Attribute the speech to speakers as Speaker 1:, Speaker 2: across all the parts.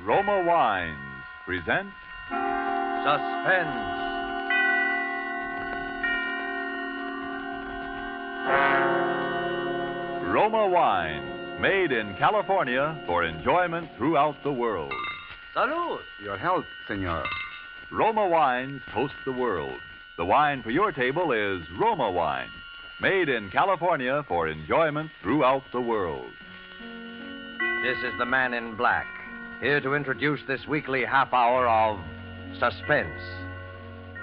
Speaker 1: Roma Wines present
Speaker 2: Suspense.
Speaker 1: Roma Wines, made in California for enjoyment throughout the world.
Speaker 2: Salud.
Speaker 3: Your health, senor.
Speaker 1: Roma Wines toast the world. The wine for your table is Roma Wine, made in California for enjoyment throughout the world.
Speaker 2: This is the Man in Black, here to introduce this weekly half hour of Suspense.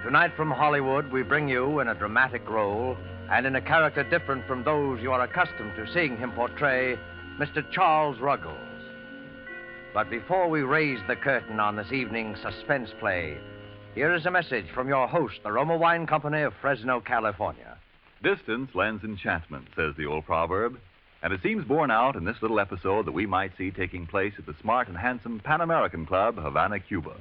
Speaker 2: Tonight from Hollywood, we bring you in a dramatic role and in a character different from those you are accustomed to seeing him portray, Mr. Charles Ruggles. But before we raise the curtain on this evening's suspense play, here is a message from your host, the Roma Wine Company of Fresno, California.
Speaker 1: Distance lends enchantment, says the old proverb, and it seems borne out in this little episode that we might see taking place at the smart and handsome Pan American Club, Havana, Cuba.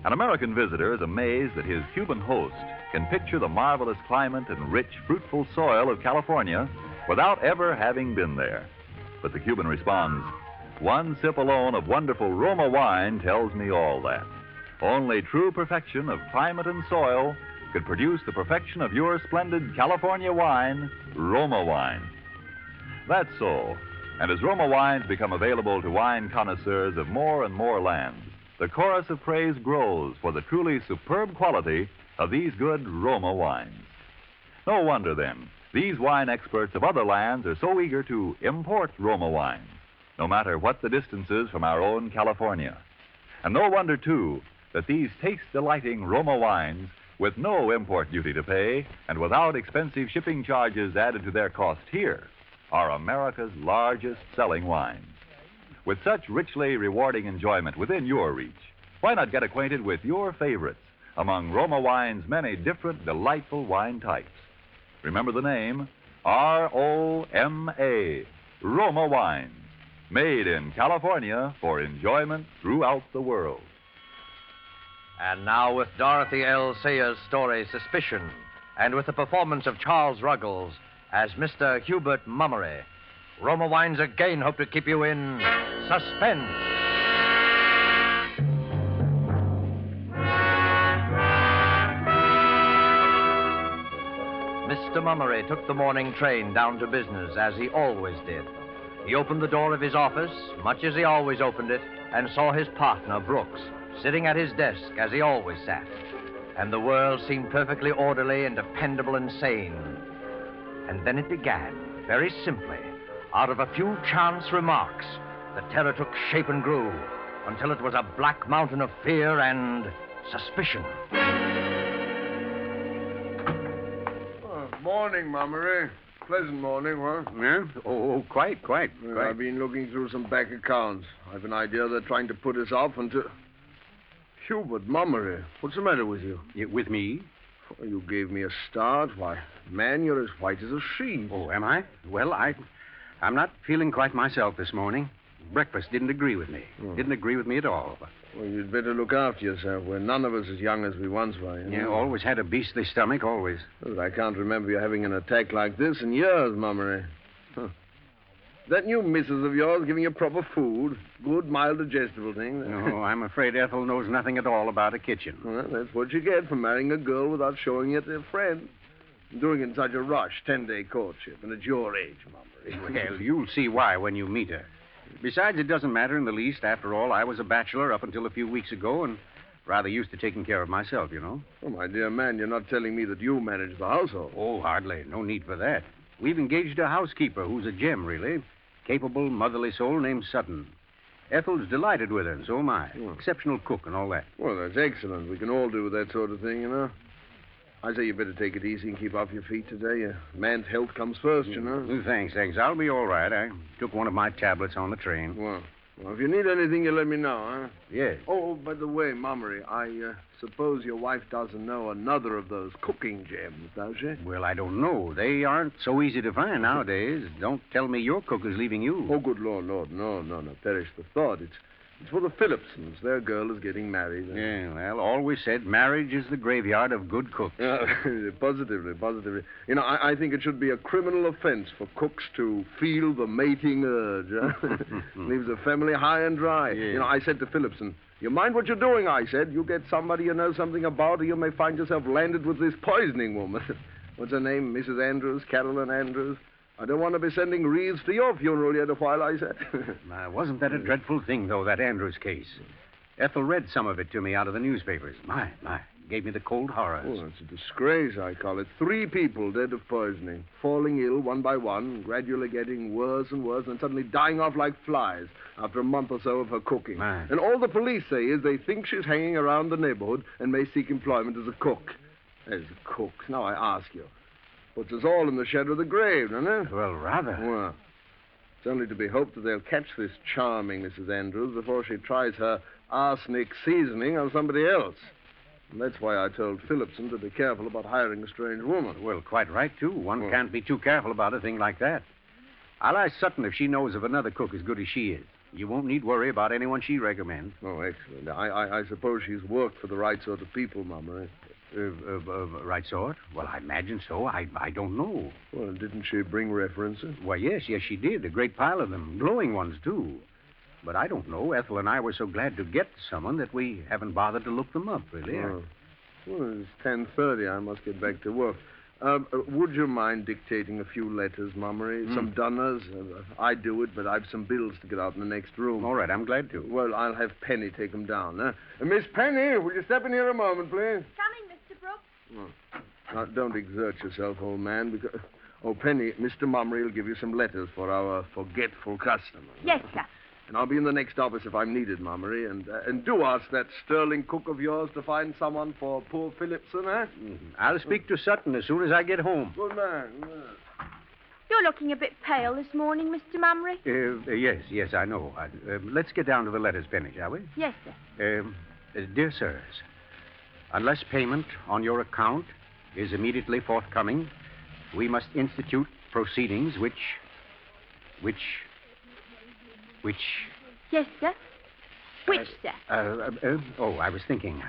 Speaker 1: An American visitor is amazed that his Cuban host can picture the marvelous climate and rich, fruitful soil of California without ever having been there. But the Cuban responds, "One sip alone of wonderful Roma wine tells me all that. Only true perfection of climate and soil could produce the perfection of your splendid California wine, Roma wine." That's so. And as Roma wines become available to wine connoisseurs of more and more lands, the chorus of praise grows for the truly superb quality of these good Roma wines. No wonder, then, these wine experts of other lands are so eager to import Roma wines, no matter what the distances from our own California. And no wonder, too, that these taste-delighting Roma wines, with no import duty to pay and without expensive shipping charges added to their cost here, are America's largest selling wines. With such richly rewarding enjoyment within your reach, why not get acquainted with your favorites among Roma wine's many different delightful wine types? Remember the name, R-O-M-A, Roma Wines, made in California for enjoyment throughout the world.
Speaker 2: And now with Dorothy L. Sayers' story, Suspicion, and with the performance of Charles Ruggles as Mr. Hubert Mummery, Roma Wines again hope to keep you in suspense. Mr. Mummery took the morning train down to business, as he always did. He opened the door of his office, much as he always opened it, and saw his partner, Brooks, sitting at his desk as he always sat. And the world seemed perfectly orderly and dependable and sane. And then it began, very simply. Out of a few chance remarks, the terror took shape and grew until it was a black mountain of fear and suspicion.
Speaker 4: Morning, Mummery. Pleasant morning, what?
Speaker 3: Yeah? Oh, quite.
Speaker 4: I've been looking through some back accounts. I've an idea they're trying to put us off until... Hubert Mummery, what's the matter with you?
Speaker 3: With me?
Speaker 4: You gave me a start. Why, man, you're as white as a sheet.
Speaker 3: Oh, am I? Well, I'm not feeling quite myself this morning. Breakfast didn't agree with me. Didn't agree with me at all.
Speaker 4: Well, you'd better look after yourself. We're none of us as young as we once were. You know?
Speaker 3: Yeah, always had a beastly stomach, always.
Speaker 4: Well, I can't remember you having an attack like this in years, Mummery. Huh. That new missus of yours giving you proper food? Good, mild, digestible thing?
Speaker 3: No, I'm afraid Ethel knows nothing at all about a kitchen.
Speaker 4: Well, that's what you get for marrying a girl without showing it to a friend. Doing it in such a rush, 10-day courtship, and at your age, Mummery.
Speaker 3: Well, you'll see why when you meet her. Besides, it doesn't matter in the least. After all, I was a bachelor up until a few weeks ago and rather used to taking care of myself, you know.
Speaker 4: Oh, my dear man, you're not telling me that you manage the household.
Speaker 3: Oh, hardly. No need for that. We've engaged a housekeeper who's a gem, really. Capable, motherly soul named Sutton. Ethel's delighted with her, and so am I. Exceptional cook and all that.
Speaker 4: Well, that's excellent. We can all do that sort of thing, you know. I say you better take it easy and keep off your feet today. A man's health comes first, you know.
Speaker 3: Thanks. I'll be all right. I took one of my tablets on the train.
Speaker 4: Well, if you need anything, you let me know, huh?
Speaker 3: Yes.
Speaker 4: Oh, by the way, Mummery, I suppose your wife doesn't know another of those cooking gems, does she?
Speaker 3: Well, I don't know. They aren't so easy to find nowadays. Don't tell me your cook is leaving you.
Speaker 4: Oh, good Lord. No. Perish the thought. It's for the Phillipsons. Their girl is getting married.
Speaker 3: Yeah, well, always said marriage is the graveyard of good cooks.
Speaker 4: Positively. You know, I think it should be a criminal offense for cooks to feel the mating urge. Huh? Leaves a family high and dry.
Speaker 3: Yeah.
Speaker 4: You know, I said to Phillipson, you mind what you're doing, I said. You get somebody you know something about, or you may find yourself landed with this poisoning woman. What's her name? Mrs. Andrews, Carolyn Andrews. I don't want to be sending wreaths to your funeral yet a while, I said.
Speaker 3: Now, wasn't that a dreadful thing, though, that Andrews case? Ethel read some of it to me out of the newspapers. My. Gave me the cold horrors.
Speaker 4: Oh, it's a disgrace, I call it. 3 people dead of poisoning, falling ill one by one, gradually getting worse and worse, and suddenly dying off like flies after a month or so of her cooking.
Speaker 3: My.
Speaker 4: And all the police say is they think she's hanging around the neighborhood and may seek employment as a cook. As a cook. Now, I ask you. Puts us all in the shadow of the grave, doesn't it?
Speaker 3: Well, rather.
Speaker 4: Well, it's only to be hoped that they'll catch this charming Mrs. Andrews before she tries her arsenic seasoning on somebody else. And that's why I told Phillipson to be careful about hiring a strange woman.
Speaker 3: Well, quite right, too. One can't be too careful about a thing like that. I'll ask Sutton if she knows of another cook as good as she is. You won't need worry about anyone she recommends.
Speaker 4: Oh, excellent. I suppose she's worked for the right sort of people, Mama.
Speaker 3: Right sort? Well, I imagine so. I don't know.
Speaker 4: Well, didn't she bring references?
Speaker 3: Why, yes, she did. A great pile of them. Glowing ones, too. But I don't know. Ethel and I were so glad to get someone that we haven't bothered to look them up, really.
Speaker 4: Oh. Well, it's 10:30. I must get back to work. Would you mind dictating a few letters, Mummery? Some dunners? I do it, but I've some bills to get out in the next room.
Speaker 3: All right, I'm glad to.
Speaker 4: Well, I'll have Penny take them down, huh? Miss Penny, will you step in here a moment, please?
Speaker 5: Coming, Mr. Brooks.
Speaker 4: Now, don't exert yourself, old man, because... Oh, Penny, Mr. Mummery will give you some letters for our forgetful customer.
Speaker 5: Yes, sir.
Speaker 4: And I'll be in the next office if I'm needed, Mummery. And do ask that sterling cook of yours to find someone for poor Phillipson, eh?
Speaker 3: I'll speak to Sutton as soon as I get home.
Speaker 4: Good man.
Speaker 5: You're looking a bit pale this morning, Mr. Mummery.
Speaker 3: Yes, I know. Let's get down to the letters, Penny, shall we?
Speaker 5: Yes, sir.
Speaker 3: Dear sirs, unless payment on your account is immediately forthcoming, we must institute proceedings which...
Speaker 5: Yes, sir. Which, sir?
Speaker 3: I was thinking.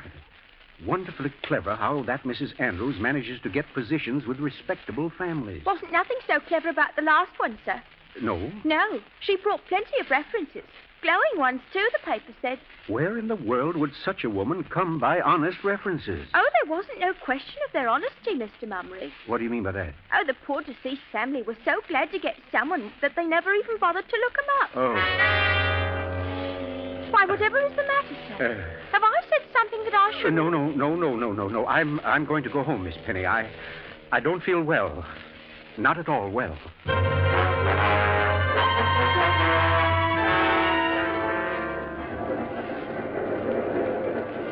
Speaker 3: Wonderfully clever how that Mrs. Andrews manages to get positions with respectable families.
Speaker 5: Wasn't nothing so clever about the last one, sir.
Speaker 3: No?
Speaker 5: No. She brought plenty of references. Glowing ones, too, the paper said.
Speaker 3: Where in the world would such a woman come by honest references?
Speaker 5: Oh, there wasn't no question of their honesty, Mr. Mummery.
Speaker 3: What do you mean by that?
Speaker 5: Oh, the poor deceased family were so glad to get someone that they never even bothered to look him up.
Speaker 3: Oh.
Speaker 5: Why, whatever is the matter, sir? Have I said something that I shouldn't?
Speaker 3: No. I'm going to go home, Miss Penny. I don't feel well. Not at all well.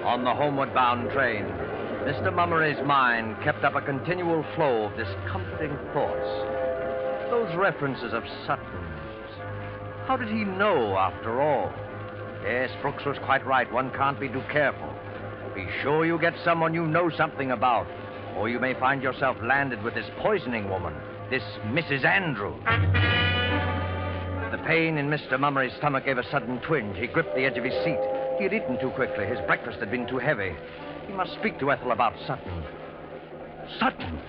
Speaker 2: On the homeward-bound train, Mr. Mummery's mind kept up a continual flow of discomforting thoughts. Those references of Sutton's. How did he know, after all? Yes, Brooks was quite right. One can't be too careful. Be sure you get someone you know something about, or you may find yourself landed with this poisoning woman, this Mrs. Andrews. The pain in Mr. Mummery's stomach gave a sudden twinge. He gripped the edge of his seat. He had eaten too quickly. His breakfast had been too heavy. He must speak to Ethel about Sutton. Sutton!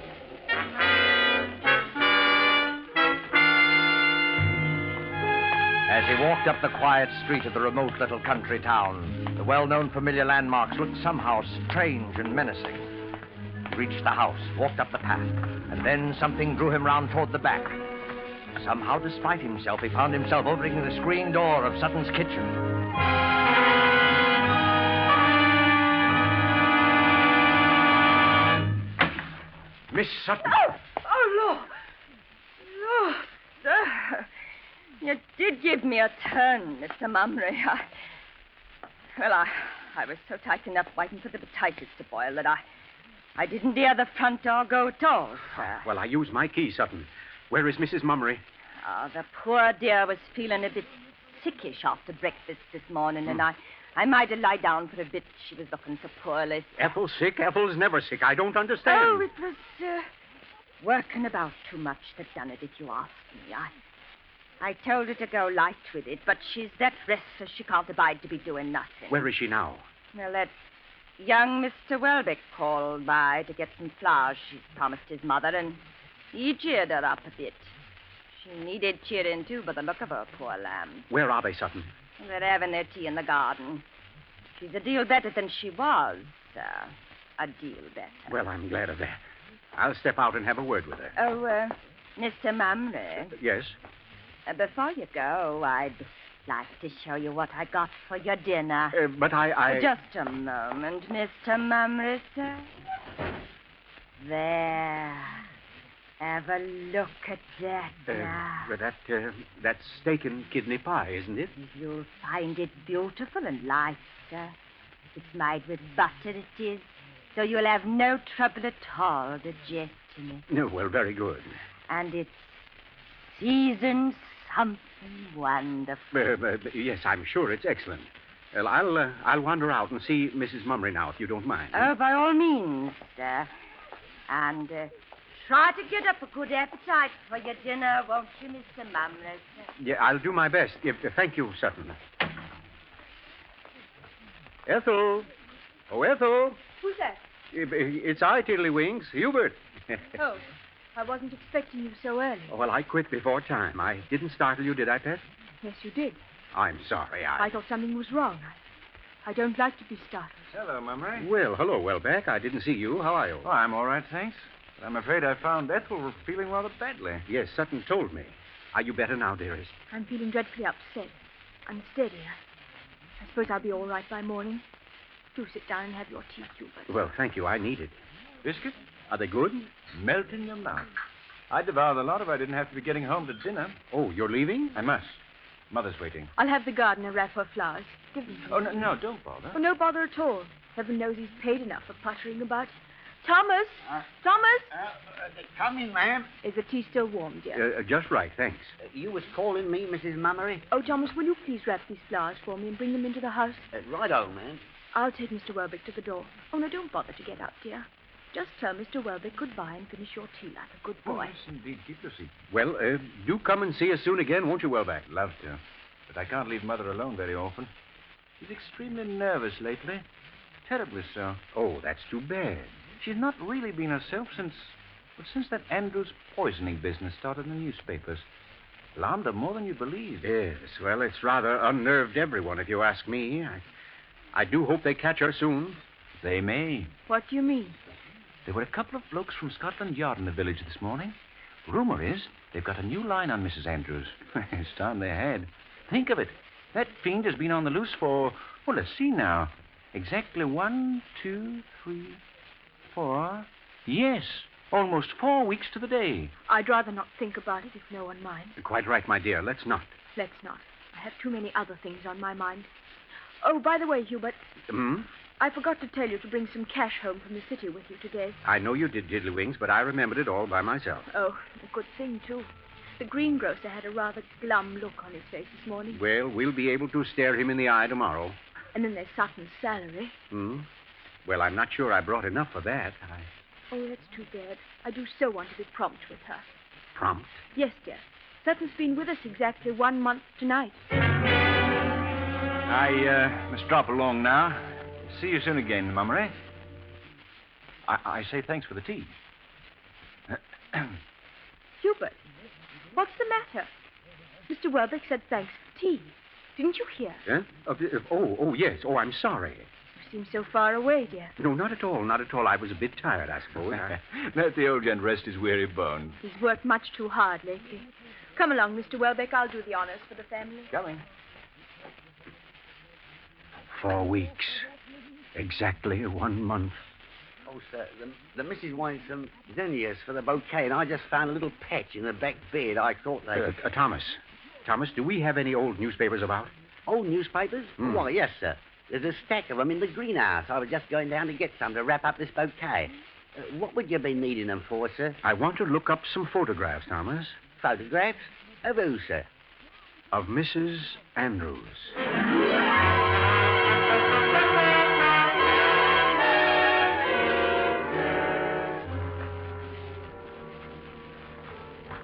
Speaker 2: As he walked up the quiet street of the remote little country town, the well-known familiar landmarks looked somehow strange and menacing. He reached the house, walked up the path, and then something drew him round toward the back. Somehow, despite himself, he found himself opening the screen door of Sutton's kitchen.
Speaker 3: Miss Sutton.
Speaker 6: Oh, Lord, sir. You did give me a turn, Mr. Mummery. I was so tightened up waiting for the potatoes to boil that I didn't hear the front door go at all, sir.
Speaker 3: Well, I used my key, Sutton. Where is Mrs. Mummery?
Speaker 6: Oh, the poor dear was feeling a bit sickish after breakfast this morning, and I might have lied down for a bit. She was looking so poorly.
Speaker 3: Ethel's sick? Ethel's never sick. I don't understand.
Speaker 6: Oh, it was working about too much that done it, if you ask me. I told her to go light with it, but she's that restless she can't abide to be doing nothing.
Speaker 3: Where is she now?
Speaker 6: Well, that young Mr. Welbeck called by to get some flowers she's promised his mother, and he cheered her up a bit. She needed cheering, too, by the look of her, poor lamb.
Speaker 3: Where are they, Sutton?
Speaker 6: They're having their tea in the garden. She's a deal better than she was, sir. A deal better.
Speaker 3: Well, I'm glad of that. I'll step out and have a word with her.
Speaker 6: Oh, Mr. Mumley,
Speaker 3: Yes?
Speaker 6: before you go, I'd like to show you what I got for your dinner.
Speaker 3: But I...
Speaker 6: Just a moment, Mr. Mumley, sir. There. Have a look at that now.
Speaker 3: That's steak and kidney pie, isn't it?
Speaker 6: You'll find it beautiful and light, sir. It's made with butter, it is. So you'll have no trouble at all digesting it.
Speaker 3: No, well, very good.
Speaker 6: And it's seasoned something wonderful.
Speaker 3: Yes, I'm sure it's excellent. Well, I'll wander out and see Mrs. Mummery now, if you don't mind.
Speaker 6: Oh, by all means, sir. And try to get up a good appetite for your dinner, won't you, Mr. Mumley, sir?
Speaker 3: Yeah, I'll do my best. Thank you, Sutton. Ethel. Oh, Ethel.
Speaker 5: Who's that?
Speaker 3: It's I, Tiddlywinks. Hubert.
Speaker 5: Oh, I wasn't expecting you so early.
Speaker 3: Oh, well, I quit before time. I didn't startle you, did I, Pet?
Speaker 5: Yes, you did.
Speaker 3: I'm sorry.
Speaker 5: I thought something was wrong. I don't like to be startled.
Speaker 7: Hello, Mummery.
Speaker 3: Well, hello, Welbeck. I didn't see you. How are you?
Speaker 7: Oh, I'm all right, thanks. But I'm afraid I found Ethel feeling rather badly.
Speaker 3: Yes, Sutton told me. Are you better now, dearest?
Speaker 5: I'm feeling dreadfully upset. Unsteady. I suppose I'll be all right by morning. Do sit down and have your tea, Hubert.
Speaker 3: Well, thank you. I need it.
Speaker 7: Biscuit?
Speaker 3: Are they good?
Speaker 7: Melt in your mouth. I'd devour the lot if I didn't have to be getting home to dinner.
Speaker 3: Oh, you're leaving?
Speaker 7: I must. Mother's waiting.
Speaker 5: I'll have the gardener wrap her flowers. Give them to
Speaker 7: Oh,
Speaker 5: me.
Speaker 7: no, don't bother.
Speaker 5: Oh, no bother at all. Heaven knows he's paid enough for puttering about. Thomas! Thomas!
Speaker 8: Come in, ma'am.
Speaker 5: Is the tea still warm, dear?
Speaker 3: Just right, thanks.
Speaker 8: You was calling me, Mrs. Mummery?
Speaker 5: Oh, Thomas, will you please wrap these flowers for me and bring them into the house?
Speaker 8: Righto, ma'am.
Speaker 5: I'll take Mr. Welbeck to the door. Oh, no, don't bother to get up, dear. Just tell Mr. Welbeck goodbye and finish your tea like a good boy.
Speaker 7: Yes, indeed. Keep your seat.
Speaker 3: Well, do come and see us soon again, won't you, Welbeck?
Speaker 7: Love to. But I can't leave Mother alone very often. She's extremely nervous lately. Terribly so.
Speaker 3: Oh, that's too bad.
Speaker 7: She's not really been herself since that Andrews poisoning business started in the newspapers. Alarmed her more than you believe.
Speaker 3: Yes, well, it's rather unnerved everyone, if you ask me. I do hope they catch her soon.
Speaker 7: They may.
Speaker 5: What do you mean?
Speaker 7: There were a couple of blokes from Scotland Yard in the village this morning. Rumor is they've got a new line on Mrs. Andrews. It's time they had. Think of it. That fiend has been on the loose for, well, let's see now. Exactly 1, 2, 3, 4. Yes, almost 4 weeks to the day.
Speaker 5: I'd rather not think about it if no one minds.
Speaker 3: Quite right, my dear. Let's not.
Speaker 5: Let's not. I have too many other things on my mind. Oh, by the way, Hubert, I forgot to tell you to bring some cash home from the city with you today.
Speaker 3: I know you did, Tiddlywinks, but I remembered it all by myself.
Speaker 5: Oh, a good thing, too. The greengrocer had a rather glum look on his face this morning.
Speaker 3: Well, we'll be able to stare him in the eye tomorrow.
Speaker 5: And then there's Sutton's salary.
Speaker 3: Well, I'm not sure I brought enough for that.
Speaker 5: Oh, that's too bad. I do so want to be prompt with her.
Speaker 3: Prompt?
Speaker 5: Yes, dear. Sutton's been with us exactly 1 month tonight.
Speaker 7: I must drop along now. See you soon again, Mummery. I say thanks for the tea.
Speaker 5: Hubert, what's the matter? Mr. Welbeck said thanks for tea. Didn't you hear?
Speaker 3: Oh, yes. Oh, I'm sorry.
Speaker 5: You seem so far away, dear.
Speaker 3: No, not at all. Not at all. I was a bit tired, I suppose.
Speaker 7: Let the old gent rest his weary bones.
Speaker 5: He's worked much too hard lately. Come along, Mr. Welbeck. I'll do the honors for the family.
Speaker 7: Coming.
Speaker 3: 4 weeks. Exactly 1 month.
Speaker 8: Oh, sir, the missus wanted some zinnias for the bouquet, and I just found a little patch in the back bed. I thought they...
Speaker 3: Thomas, do we have any old newspapers about?
Speaker 8: Old newspapers? Why, yes, sir. There's a stack of them in the greenhouse. I was just going down to get some to wrap up this bouquet. What would you be needing them for, sir?
Speaker 3: I want to look up some photographs, Thomas.
Speaker 8: Photographs? Of who, sir?
Speaker 3: Of Mrs. Andrews.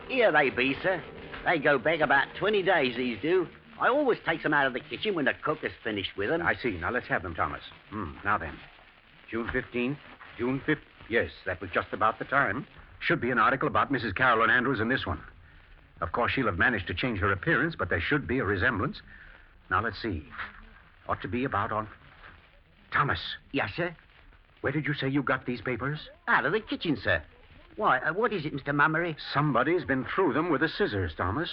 Speaker 8: Here they be, sir. They go back about 20 days, these do. I always take them out of the kitchen when the cook has finished with them.
Speaker 3: I see. Now, let's have them, Thomas. Now then. June 15th, June 5th. Yes, that was just about the time. Should be an article about Mrs. Carolyn Andrews in this one. Of course, she'll have managed to change her appearance, but there should be a resemblance. Now, let's see. Ought to be about on... Thomas,
Speaker 8: Yes, sir?
Speaker 3: where did you say you got these papers?
Speaker 8: Out of the kitchen, sir. Why, what is it, Mr. Mummery?
Speaker 3: Somebody's been through them with the scissors, Thomas.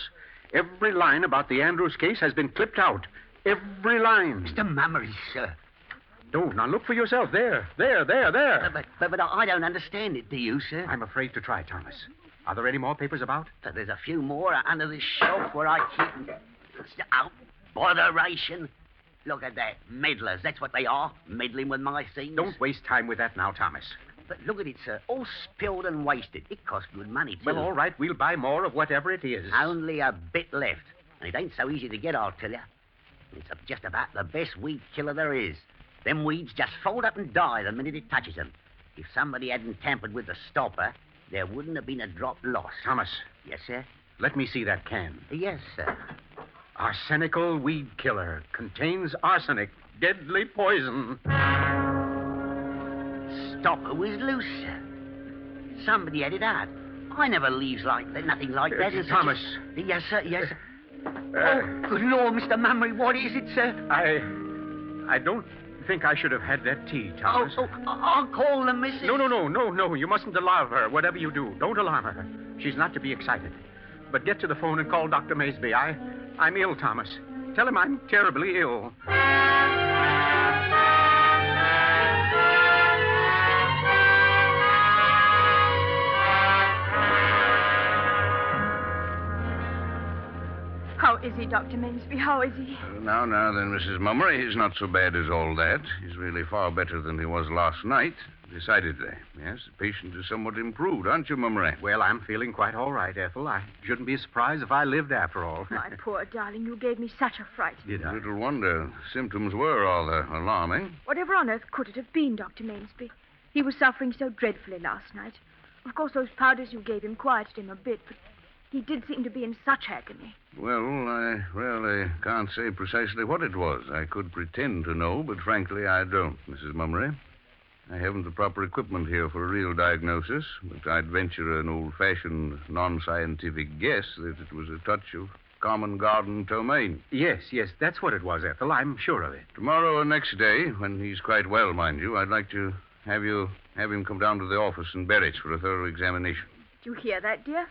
Speaker 3: Every line about the Andrews case has been clipped out. Every line.
Speaker 8: Mr. Mummery, sir.
Speaker 3: Don't. Now, look for yourself. There.
Speaker 8: But I don't understand it, do you, sir?
Speaker 3: I'm afraid to try, Thomas. Are there any more papers about?
Speaker 8: There's a few more under this shelf where I keep... Oh, botheration. Look at that. Meddlers, that's what they are. Meddling with my things.
Speaker 3: Don't waste time with that now, Thomas.
Speaker 8: But look at it, sir. All spilled and wasted. It costs good money, too.
Speaker 3: Well, all right. We'll buy more of whatever it is.
Speaker 8: Only a bit left. And it ain't so easy to get, I'll tell you. It's just about the best weed killer there is. Them weeds just fold up and die the minute it touches them. If somebody hadn't tampered with the stopper, there wouldn't have been a drop lost.
Speaker 3: Thomas,
Speaker 8: Yes, sir?
Speaker 3: let me see that can.
Speaker 8: Yes, sir.
Speaker 3: Arsenical weed killer. Contains arsenic. Deadly poison.
Speaker 8: Stopper was loose, sir. Somebody had it out. I never leaves like that, nothing like that. in such a-
Speaker 3: Thomas.
Speaker 8: Yes, sir, yes, sir. Oh, good Lord, Mr. Mummery, what is it, sir?
Speaker 3: I don't think I should have had that tea, Thomas.
Speaker 8: I'll call the missus.
Speaker 3: No. You mustn't alarm her. Whatever you do, don't alarm her. She's not to be excited. But get to the phone and call Dr. Maysby. I'm ill, Thomas. Tell him I'm terribly ill.
Speaker 5: How is he, Dr. Mansby? How is he?
Speaker 9: Now then, Mrs. Mummery, he's not so bad as all that. He's really far better than he was last night. Decidedly. Yes, the patient is somewhat improved, aren't you, Mummery?
Speaker 3: Well, I'm feeling quite all right, Ethel. I shouldn't be surprised if I lived after all.
Speaker 5: My poor darling, you gave me such a fright.
Speaker 3: Did I?
Speaker 9: Little wonder. Symptoms were rather alarming.
Speaker 5: Whatever on earth could it have been, Dr. Mansby? He was suffering so dreadfully last night. Of course, those powders you gave him quieted him a bit, but he did seem to be in such agony.
Speaker 9: Well, I really can't say precisely what it was. I could pretend to know, but frankly, I don't, Mrs. Mummery. I haven't the proper equipment here for a real diagnosis, but I'd venture an old-fashioned, non-scientific guess that it was a touch of common garden ptomaine.
Speaker 3: Yes, that's what it was, Ethel. I'm sure of it.
Speaker 9: Tomorrow or next day, when he's quite well, mind you, I'd like to have him come down to the office in Berwick for a thorough examination.
Speaker 5: Do you hear that, dear?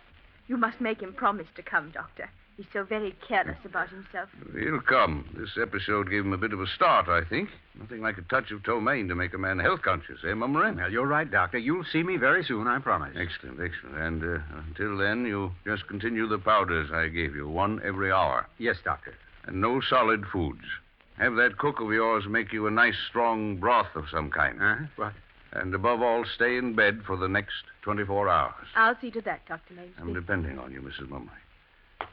Speaker 5: You must make him promise to come, Doctor. He's so very careless about himself.
Speaker 9: He'll come. This episode gave him a bit of a start, I think. Nothing like a touch of ptomaine to make a man health conscious, eh, Mummery?
Speaker 3: Well, you're right, Doctor. You'll see me very soon, I promise.
Speaker 9: Excellent. And until then, you just continue the powders I gave you, one every hour.
Speaker 3: Yes, Doctor.
Speaker 9: And no solid foods. Have that cook of yours make you a nice, strong broth of some kind.
Speaker 3: What?
Speaker 9: And above all, stay in bed for the next 24 hours.
Speaker 5: I'll see to that, Dr. Mansby.
Speaker 9: I'm depending on you, Mrs. Mummery.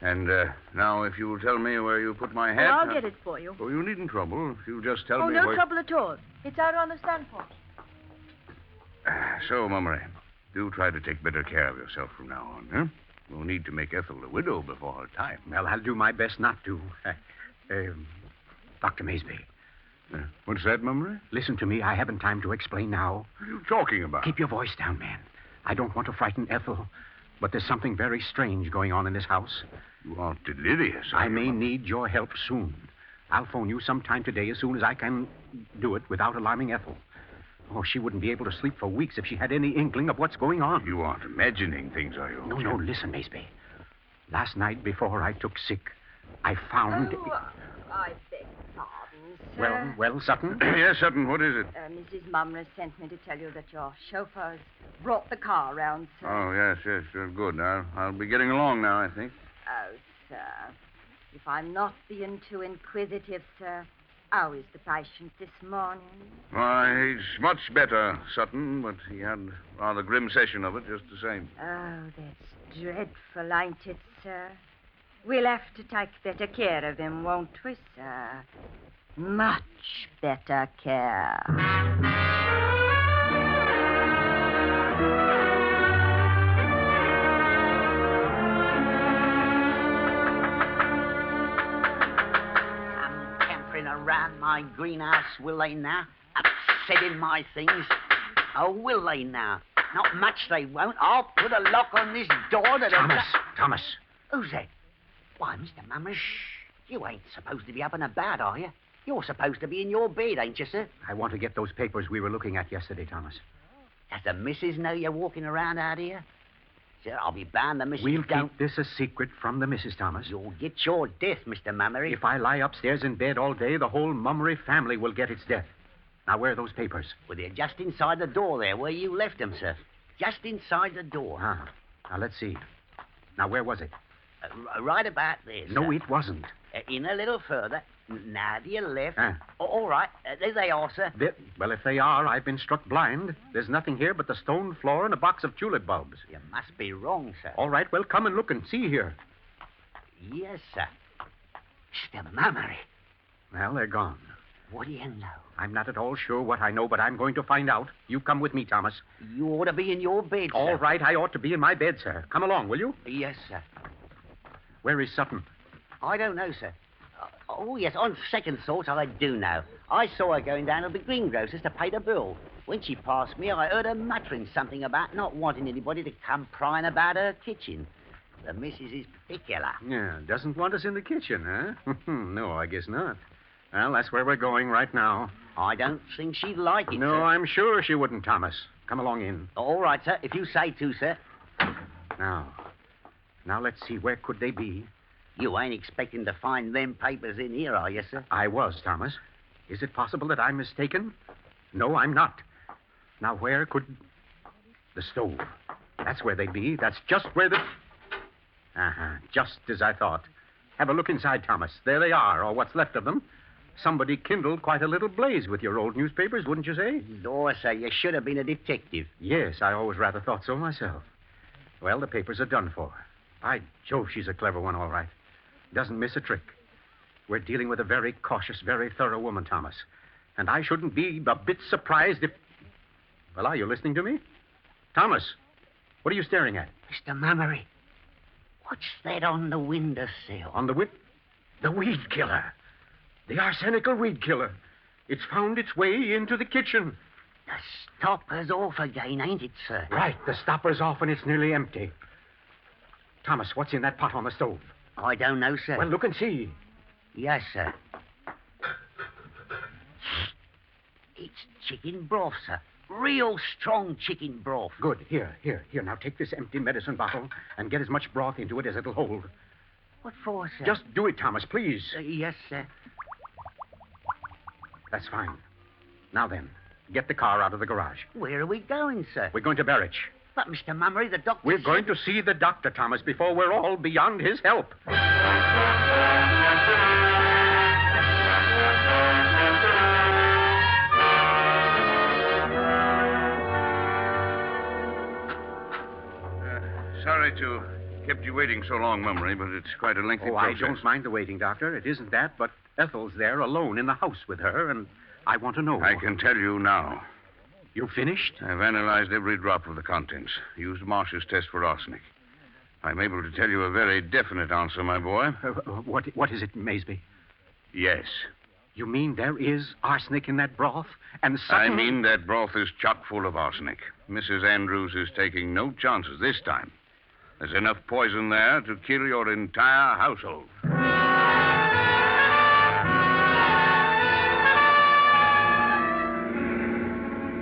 Speaker 9: And now, if you'll tell me where you put my hat...
Speaker 5: I'll get it for you.
Speaker 9: Oh, you needn't trouble. If you'll just tell me
Speaker 5: no
Speaker 9: where...
Speaker 5: trouble at all. It's out on the stand porch.
Speaker 9: So, Mummery, do try to take better care of yourself from now on, huh? No need to make Ethel a widow before her time.
Speaker 3: Well, I'll do my best not to. Dr. Maysby.
Speaker 9: What's that, Mummery?
Speaker 3: Listen to me. I haven't time to explain now.
Speaker 9: What are you talking about?
Speaker 3: Keep your voice down, man. I don't want to frighten Ethel, but there's something very strange going on in this house.
Speaker 9: You are delirious.
Speaker 3: I may need your help soon. I'll phone you sometime today as soon as I can do it without alarming Ethel. Oh, she wouldn't be able to sleep for weeks if she had any inkling of what's going on.
Speaker 9: You aren't imagining things, are you?
Speaker 3: No, listen, Maysby. Last night, before I took sick, I found...
Speaker 6: Oh, I beg pardon, sir.
Speaker 3: Well, Sutton?
Speaker 9: Yes, Sutton, what is it?
Speaker 6: Mrs. Mumner sent me to tell you that your chauffeur's brought the car round, sir.
Speaker 9: Oh, yes, sure, good. I'll be getting along now, I think.
Speaker 6: Oh, sir. If I'm not being too inquisitive, sir, how is the patient this morning?
Speaker 9: Why, he's much better, Sutton, but he had a rather grim session of it just the same.
Speaker 6: Oh, that's dreadful, ain't it, sir? We'll have to take better care of him, won't we, sir? Much better care.
Speaker 8: round my greenhouse, will they now? Upsetting my things. Oh, will they now? Not much they won't. I'll put a lock on this door that...
Speaker 3: Thomas.
Speaker 8: Who's that? Why, Mr. Mummery, you ain't supposed to be up and about, are you? You're supposed to be in your bed, ain't you, sir?
Speaker 3: I want to get those papers we were looking at yesterday, Thomas.
Speaker 8: Does the missus know you're walking around out here? Sir, I'll be bound the missus
Speaker 3: We'll
Speaker 8: don't...
Speaker 3: keep this a secret from the missus, Thomas.
Speaker 8: You'll get your death, Mr. Mummery.
Speaker 3: If I lie upstairs in bed all day, the whole Mummery family will get its death. Now, where are those papers?
Speaker 8: Well, they're just inside the door there, where you left them, sir. Just inside the door.
Speaker 3: Ah. Now, let's see. Now, where was it?
Speaker 8: Right about there, sir.
Speaker 3: No, it wasn't.
Speaker 8: In a little further. Now to your left.
Speaker 3: Ah.
Speaker 8: All right. There they are, sir.
Speaker 3: Well, if they are, I've been struck blind. There's nothing here but the stone floor and a box of tulip bulbs.
Speaker 8: You must be wrong, sir.
Speaker 3: All right, well, come and look and see here.
Speaker 8: Yes, sir. Mr. Mummery.
Speaker 3: Well, they're gone.
Speaker 8: What do you know?
Speaker 3: I'm not at all sure what I know, but I'm going to find out. You come with me, Thomas.
Speaker 8: You ought to be in your bed, sir.
Speaker 3: All right, I ought to be in my bed, sir. Come along, will you?
Speaker 8: Yes, sir.
Speaker 3: Where is Sutton?
Speaker 8: I don't know, sir. Oh, yes, on second thought, I do know. I saw her going down to the greengrocer's to pay the bill. When she passed me, I heard her muttering something about not wanting anybody to come prying about her kitchen. The missus is particular.
Speaker 3: Yeah, doesn't want us in the kitchen, huh? No, I guess not. Well, that's where we're going right now.
Speaker 8: I don't think she'd like it,
Speaker 3: No,
Speaker 8: sir.
Speaker 3: I'm sure she wouldn't, Thomas. Come along in.
Speaker 8: All right, sir, if you say to, sir.
Speaker 3: Now, let's see, where could they be?
Speaker 8: You ain't expecting to find them papers in here, are you, sir?
Speaker 3: I was, Thomas. Is it possible that I'm mistaken? No, I'm not. Now, where could... The stove. That's where they'd be. That's just where the... Just as I thought. Have a look inside, Thomas. There they are, or what's left of them. Somebody kindled quite a little blaze with your old newspapers, wouldn't you say?
Speaker 8: Lord, sir, you should have been a detective.
Speaker 3: Yes, I always rather thought so myself. Well, the papers are done for. By Jove, she's a clever one, all right. Doesn't miss a trick. We're dealing with a very cautious, very thorough woman, Thomas. And I shouldn't be a bit surprised if... Well, are you listening to me? Thomas, what are you staring at?
Speaker 8: Mr. Mummery, what's that on the windowsill?
Speaker 3: On the The weed killer. The arsenical weed killer. It's found its way into the kitchen.
Speaker 8: The stopper's off again, ain't it, sir?
Speaker 3: Right, the stopper's off and it's nearly empty. Thomas, what's in that pot on the stove?
Speaker 8: I don't know, sir.
Speaker 3: Well, look and see.
Speaker 8: Yes, sir. It's chicken broth, sir. Real strong chicken broth.
Speaker 3: Good. Here. Now take this empty medicine bottle and get as much broth into it as it'll hold.
Speaker 8: What for, sir?
Speaker 3: Just do it, Thomas, please.
Speaker 8: Yes, sir.
Speaker 3: That's fine. Now then, get the car out of the garage.
Speaker 8: Where are we going, sir?
Speaker 3: We're going to Berwich.
Speaker 8: But, Mr. Mummery, the doctor
Speaker 3: We're going to see the doctor, Thomas, before we're all beyond his help.
Speaker 9: Sorry to kept you waiting so long, Mummery, but it's quite a lengthy process.
Speaker 3: I don't mind the waiting, Doctor. It isn't that, but Ethel's there alone in the house with her, and I want to know.
Speaker 9: I can tell you now.
Speaker 3: You finished?
Speaker 9: I've analyzed every drop of the contents, used Marsh's test for arsenic. I'm able to tell you a very definite answer, my boy.
Speaker 3: What is it, Maysby?
Speaker 9: Yes.
Speaker 3: You mean there is arsenic in that broth? And Sutton...
Speaker 9: I mean that broth is chock full of arsenic. Mrs. Andrews is taking no chances this time. There's enough poison there to kill your entire household.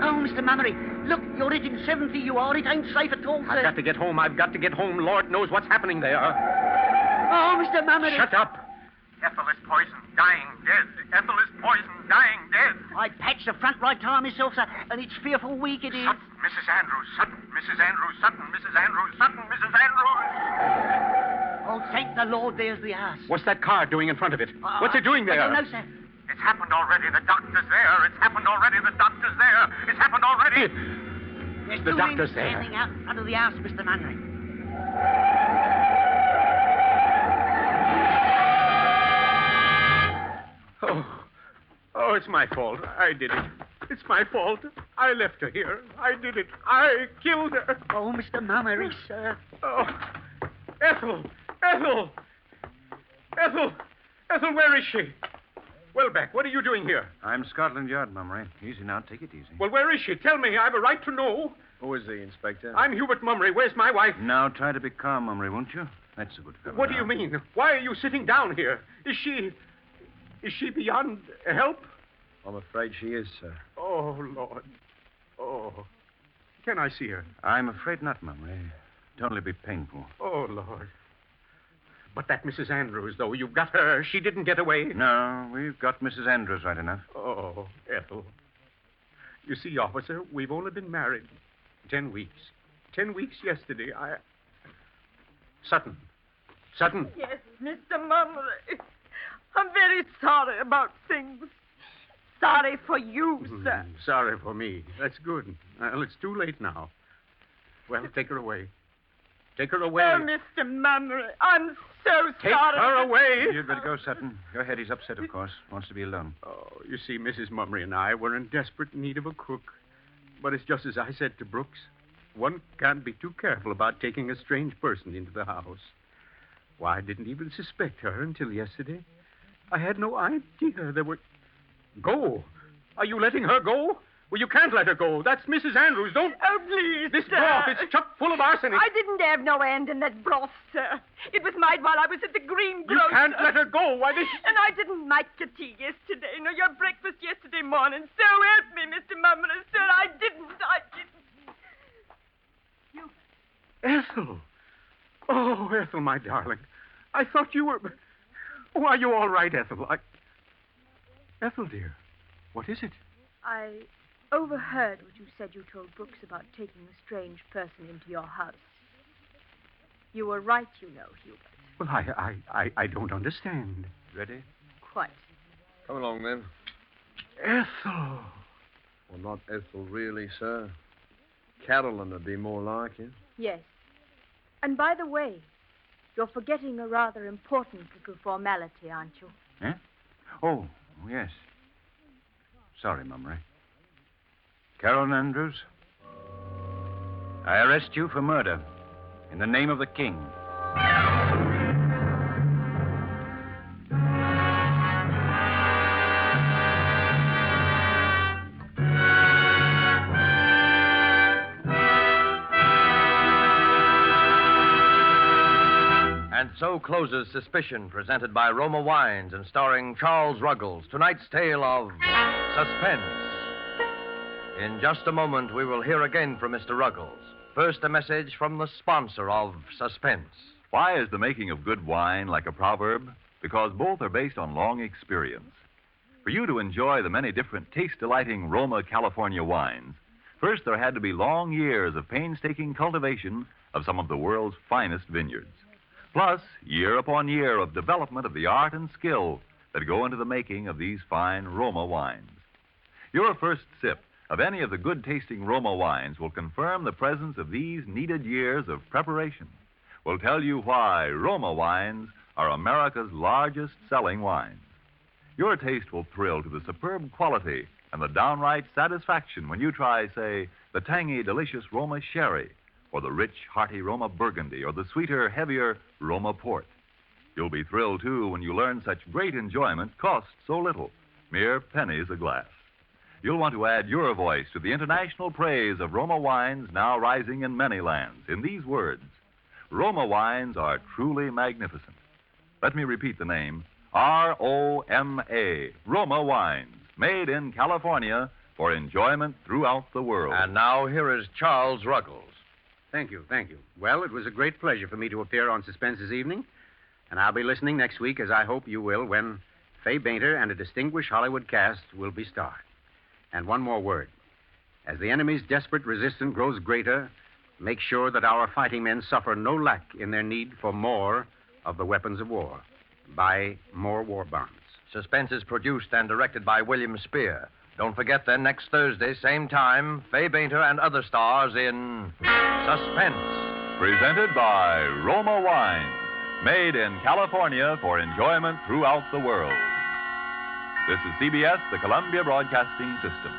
Speaker 8: Oh, Mr. Mummery, look, you're hitting 70, you are. It ain't safe at all, sir.
Speaker 3: I've got to get home. Lord knows what's happening there.
Speaker 8: Oh, Mr. Mummery.
Speaker 3: Shut up.
Speaker 10: Ethel is poisoned, dying dead. Ethel is poisoned, dying dead.
Speaker 8: I patched the front right tire myself, sir, and it's fearful weak it is.
Speaker 10: Sutton, Mrs. Andrews, Sutton, Mrs. Andrews, Sutton, Mrs. Andrews, Sutton, Mrs. Andrews.
Speaker 8: Oh, thank the Lord, there's the house.
Speaker 3: What's that car doing in front of it? What's it doing there?
Speaker 8: I don't know, sir.
Speaker 10: It's happened already. The doctor's there. It's happened already. The doctor's there. It's happened already.
Speaker 8: There's
Speaker 3: The
Speaker 8: two
Speaker 3: doctor's
Speaker 8: men
Speaker 3: there.
Speaker 8: standing out in front of the house, Mr. Mummery.
Speaker 3: Oh, it's my fault. I did it. It's my fault. I left her here. I did it. I killed her.
Speaker 8: Oh, Mr. Mummery, sir.
Speaker 3: Oh, Ethel! Ethel! Ethel! Ethel, where is she? Welbeck, what are you doing here?
Speaker 7: I'm Scotland Yard, Mummery. Easy now. Take it easy.
Speaker 3: Well, where is she? Tell me. I have a right to know.
Speaker 4: Who is he, Inspector?
Speaker 3: I'm Hubert Mummery. Where's my wife?
Speaker 7: Now, try to be calm, Mummery, won't you? That's a good fellow.
Speaker 3: What do
Speaker 7: now.
Speaker 3: you mean? Why are you sitting down here? Is she beyond help?
Speaker 4: I'm afraid she is, sir.
Speaker 3: Oh, Lord. Oh. Can I see her?
Speaker 7: I'm afraid not, Mummery. It'd only be painful.
Speaker 3: Oh, Lord. But that Mrs. Andrews, though, you've got her. She didn't get away.
Speaker 7: No, we've got Mrs. Andrews right enough.
Speaker 3: Oh, Ethel. You see, officer, we've only been married 10 weeks. 10 weeks yesterday. Sutton.
Speaker 6: Yes, Mr. Mummery. I'm very sorry about things. Sorry for you, sir.
Speaker 3: Sorry for me. That's good. Well, it's too late now. Well, take her away. Take her away.
Speaker 6: Oh, Mr. Mummery, I'm so
Speaker 3: Take
Speaker 6: sorry.
Speaker 3: her away.
Speaker 7: You'd better go, Sutton. Go ahead. He's upset, of course. Wants to be alone.
Speaker 3: Oh, you see, Mrs. Mummery and I were in desperate need of a cook. But it's just as I said to Brooks. One can't be too careful about taking a strange person into the house. Why, I didn't even suspect her until yesterday. I had no idea there were... Go. Are you letting her go? Well, you can't let her go. That's Mrs. Andrews. Don't...
Speaker 6: Oh, please,
Speaker 3: This
Speaker 6: sir.
Speaker 3: broth, it's chock full of arsenic.
Speaker 6: I didn't have no hand in that broth, sir. It was made while I was at the green
Speaker 3: You
Speaker 6: grocer.
Speaker 3: can't let her go. Why, this...
Speaker 6: And I didn't make your tea yesterday, nor your breakfast yesterday morning. So help me, Mr. Mummery, sir. I didn't.
Speaker 3: Ethel. Oh, Ethel, my darling. I thought you were... Oh, are you all right, Ethel? Ethel, dear, what is it?
Speaker 5: I overheard what you said you told Brooks about taking a strange person into your house. You were right, you know, Hubert.
Speaker 3: Well, I don't understand.
Speaker 7: Ready?
Speaker 5: Quite.
Speaker 4: Come along, then.
Speaker 3: Ethel.
Speaker 4: Well, not Ethel, really, sir. Caroline would be more like it.
Speaker 5: Yes. And by the way, you're forgetting a rather important little formality, aren't you?
Speaker 7: Eh? Oh, yes. Sorry, Mummery. Carolyn Andrews, I arrest you for murder in the name of the king.
Speaker 2: And so closes Suspicion, presented by Roma Wines and starring Charles Ruggles. Tonight's tale of suspense. In just a moment, we will hear again from Mr. Ruggles. First, a message from the sponsor of Suspense.
Speaker 1: Why is the making of good wine like a proverb? Because both are based on long experience. For you to enjoy the many different taste-delighting Roma California wines, first there had to be long years of painstaking cultivation of some of the world's finest vineyards. Plus, year upon year of development of the art and skill that go into the making of these fine Roma wines. Your first sip of any of the good-tasting Roma wines will confirm the presence of these needed years of preparation, will tell you why Roma wines are America's largest selling wines. Your taste will thrill to the superb quality and the downright satisfaction when you try, say, the tangy, delicious Roma sherry, or the rich, hearty Roma Burgundy, or the sweeter, heavier Roma Port. You'll be thrilled, too, when you learn such great enjoyment costs so little, mere pennies a glass. You'll want to add your voice to the international praise of Roma wines now rising in many lands in these words: Roma wines are truly magnificent. Let me repeat the name: R-O-M-A, Roma wines, made in California for enjoyment throughout the world.
Speaker 2: And now here is Charles Ruggles.
Speaker 3: Thank you. Well, it was a great pleasure for me to appear on Suspense this evening, and I'll be listening next week, as I hope you will, when Fay Bainter and a distinguished Hollywood cast will be starred. And one more word. As the enemy's desperate resistance grows greater, make sure that our fighting men suffer no lack in their need for more of the weapons of war. Buy more war bonds.
Speaker 2: Suspense is produced and directed by William Spear. Don't forget, then, next Thursday, same time, Fay Bainter and other stars in Suspense.
Speaker 1: Presented by Roma Wines, made in California for enjoyment throughout the world. This is CBS, the Columbia Broadcasting System.